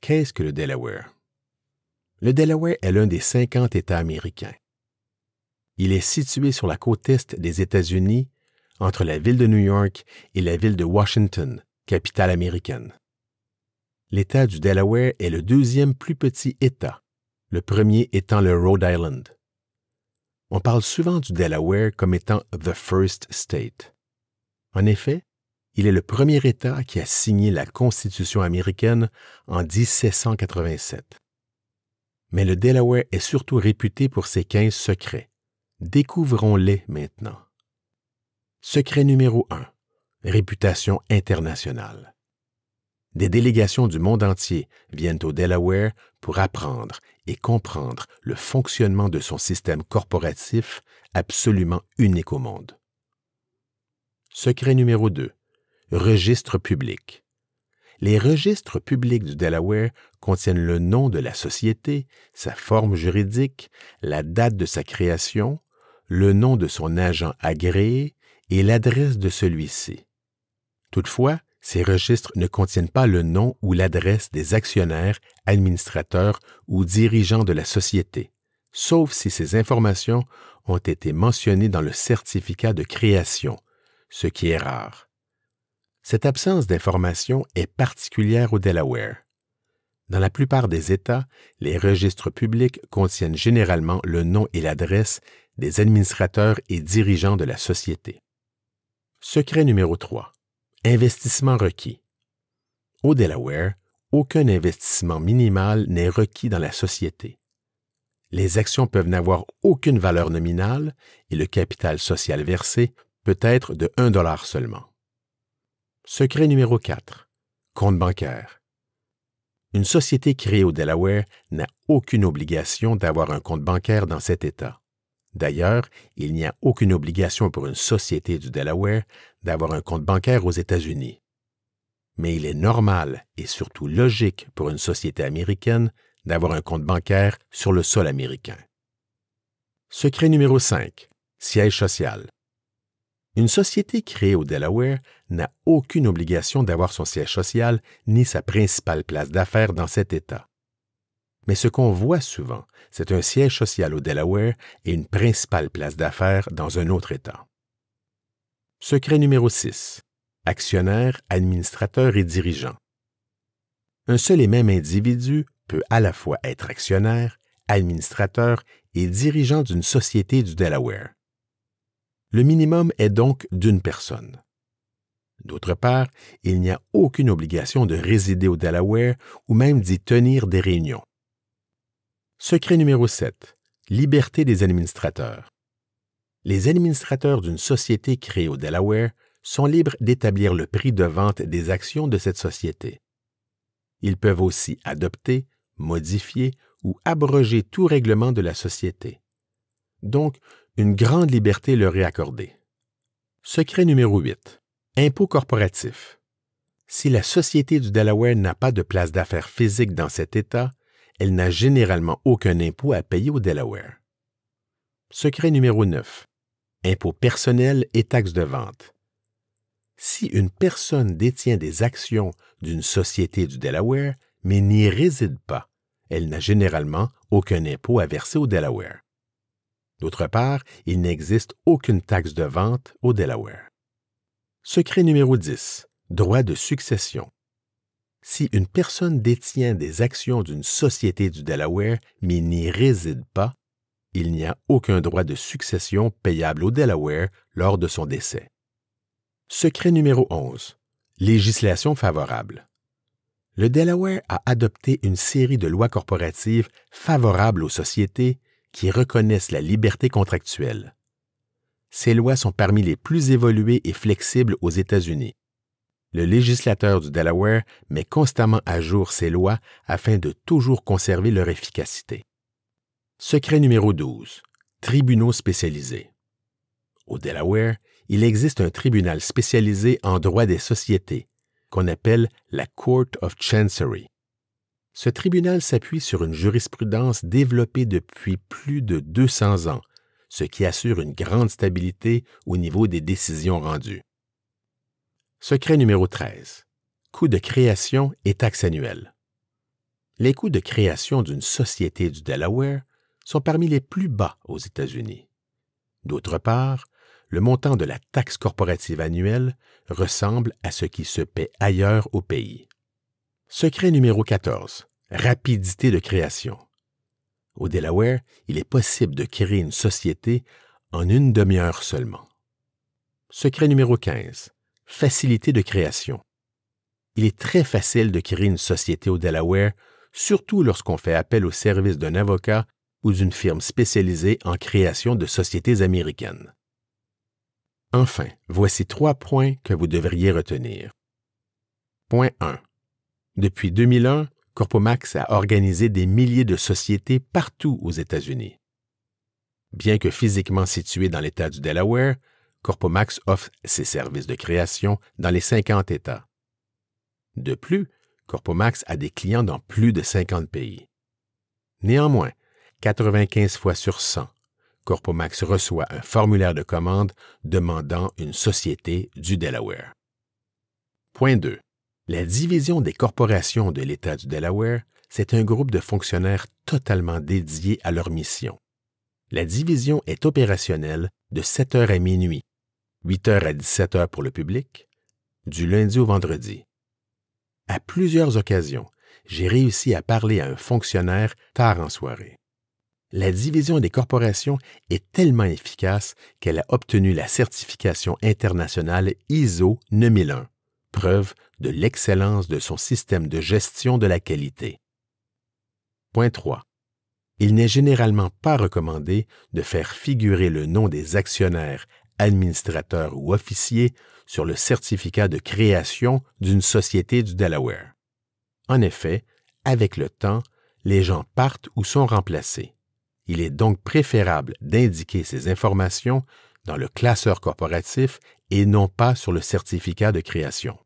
Qu'est-ce que le Delaware? Le Delaware est l'un des 50 États américains. Il est situé sur la côte est des États-Unis, entre la ville de New York et la ville de Washington, capitale américaine. L'État du Delaware est le deuxième plus petit État, le premier étant le Rhode Island. On parle souvent du Delaware comme étant the first state. En effet, il est le premier État qui a signé la Constitution américaine en 1787. Mais le Delaware est surtout réputé pour ses 15 secrets. Découvrons-les maintenant. Secret numéro 1. Réputation internationale. Des délégations du monde entier viennent au Delaware pour apprendre et comprendre le fonctionnement de son système corporatif absolument unique au monde. Secret numéro 2. Registre public. Les registres publics du Delaware contiennent le nom de la société, sa forme juridique, la date de sa création, le nom de son agent agréé et l'adresse de celui-ci. Toutefois, ces registres ne contiennent pas le nom ou l'adresse des actionnaires, administrateurs ou dirigeants de la société, sauf si ces informations ont été mentionnées dans le certificat de création, ce qui est rare. Cette absence d'information est particulière au Delaware. Dans la plupart des États, les registres publics contiennent généralement le nom et l'adresse des administrateurs et dirigeants de la société. Secret numéro 3. Investissement requis. Au Delaware, aucun investissement minimal n'est requis dans la société. Les actions peuvent n'avoir aucune valeur nominale et le capital social versé peut être de 1 $ seulement. Secret numéro 4. Compte bancaire. Une société créée au Delaware n'a aucune obligation d'avoir un compte bancaire dans cet État. D'ailleurs, il n'y a aucune obligation pour une société du Delaware d'avoir un compte bancaire aux États-Unis. Mais il est normal et surtout logique pour une société américaine d'avoir un compte bancaire sur le sol américain. Secret numéro 5. Siège social. Une société créée au Delaware n'a aucune obligation d'avoir son siège social ni sa principale place d'affaires dans cet État. Mais ce qu'on voit souvent, c'est un siège social au Delaware et une principale place d'affaires dans un autre État. Secret numéro 6. Actionnaire, administrateur et dirigeant. Un seul et même individu peut à la fois être actionnaire, administrateur et dirigeant d'une société du Delaware. Le minimum est donc d'une personne. D'autre part, il n'y a aucune obligation de résider au Delaware ou même d'y tenir des réunions. Secret numéro 7. Liberté des administrateurs. Les administrateurs d'une société créée au Delaware sont libres d'établir le prix de vente des actions de cette société. Ils peuvent aussi adopter, modifier ou abroger tout règlement de la société. Donc, une grande liberté leur est accordée. Secret numéro 8. Impôt corporatif. Si la société du Delaware n'a pas de place d'affaires physique dans cet État, elle n'a généralement aucun impôt à payer au Delaware. Secret numéro 9. Impôts personnels et taxes de vente. Si une personne détient des actions d'une société du Delaware, mais n'y réside pas, elle n'a généralement aucun impôt à verser au Delaware. D'autre part, il n'existe aucune taxe de vente au Delaware. Secret numéro 10. Droit de succession. Si une personne détient des actions d'une société du Delaware mais n'y réside pas, il n'y a aucun droit de succession payable au Delaware lors de son décès. Secret numéro 11. Législation favorable. Le Delaware a adopté une série de lois corporatives favorables aux sociétés qui reconnaissent la liberté contractuelle. Ces lois sont parmi les plus évoluées et flexibles aux États-Unis. Le législateur du Delaware met constamment à jour ces lois afin de toujours conserver leur efficacité. Secret numéro 12. Tribunaux spécialisés. Au Delaware, il existe un tribunal spécialisé en droit des sociétés, qu'on appelle la Court of Chancery. Ce tribunal s'appuie sur une jurisprudence développée depuis plus de 200 ans, ce qui assure une grande stabilité au niveau des décisions rendues. Secret numéro 13. Coûts de création et taxes annuelles. Les coûts de création d'une société du Delaware sont parmi les plus bas aux États-Unis. D'autre part, le montant de la taxe corporative annuelle ressemble à ce qui se paie ailleurs au pays. Secret numéro 14. Rapidité de création. Au Delaware, il est possible de créer une société en une demi-heure seulement. Secret numéro 15. Facilité de création. Il est très facile de créer une société au Delaware, surtout lorsqu'on fait appel au service d'un avocat ou d'une firme spécialisée en création de sociétés américaines. Enfin, voici 3 points que vous devriez retenir. Point 1. Depuis 2001, Corpomax a organisé des milliers de sociétés partout aux États-Unis. Bien que physiquement situé dans l'État du Delaware, Corpomax offre ses services de création dans les 50 États. De plus, Corpomax a des clients dans plus de 50 pays. Néanmoins, 95 fois sur 100, Corpomax reçoit un formulaire de commande demandant une société du Delaware. Point 2. La division des corporations de l'État du Delaware, c'est un groupe de fonctionnaires totalement dédiés à leur mission. La division est opérationnelle de 7 heures à minuit, 8 heures à 17 heures pour le public, du lundi au vendredi. À plusieurs occasions, j'ai réussi à parler à un fonctionnaire tard en soirée. La division des corporations est tellement efficace qu'elle a obtenu la certification internationale ISO 9001, preuve de l'excellence de son système de gestion de la qualité. Point 3. Il n'est généralement pas recommandé de faire figurer le nom des actionnaires, administrateurs ou officiers sur le certificat de création d'une société du Delaware. En effet, avec le temps, les gens partent ou sont remplacés. Il est donc préférable d'indiquer ces informations dans le classeur corporatif et non pas sur le certificat de création.